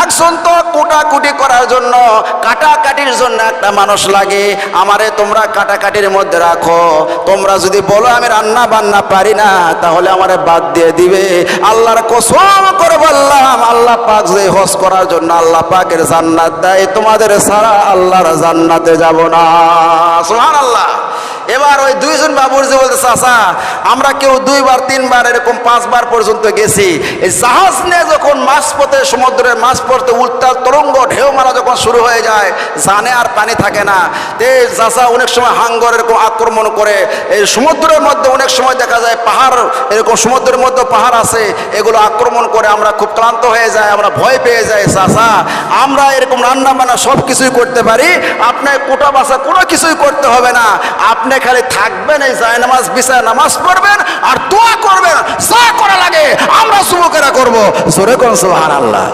একজন তো কোটাকুটি করার জন্য, কাটাকাটির জন্য একটা মানুষ লাগে। আমারে তোমরা কাটাকাটির মধ্যে রাখো। তোমরা যদি বলো আমি রান্না বান্না পারি না, তাহলে আমারে বাদ দিয়ে দিবে। আল্লাহর কসম করে বললাম, আল্লাহ পাক যে হজ করার জন্য আল্লাহ পাকের জান্নাত দেয়, তোমাদের ছাড়া আল্লাহর জান্নাতে যাব না। সুবহানাল্লাহ। এবার ওই দুইজন বাবুর যে বলতে, চাচা আমরা কেউ 2 বার 3 বার এরকম 5 বার পর্যন্ত গেছি। এই জাহাজ নিয়ে যখন মাঝপথে, সমুদ্রের মাঝপথে উত্তাল তরঙ্গ ঢেউ মারা যখন শুরু হয়ে যায়, জানে আর পানি থাকে না। এই চাচা অনেক সময় হাঙ্গর এরকম আক্রমণ করে। এই সমুদ্রের মধ্যে অনেক সময় দেখা যায় পাহাড়, এরকম সমুদ্রের মধ্যে পাহাড় আছে, এগুলো আক্রমণ করে। আমরা খুব ক্লান্ত হয়ে যাই, আমরা ভয় পেয়ে যাই। চাচা আমরা এরকম রান্না বান্না সব কিছুই করতে পারি, আপনার কোটা বাসা কোনো কিছুই করতে হবে না। আপনি খালি থাকবেন, এই যায় নামাজ বিছায় নামাজ পড়বেন আর দোয়া করবেন, যা করা লাগে আমরা যুবকেরা করবো। জোরে কোন সুবহানাল্লাহ।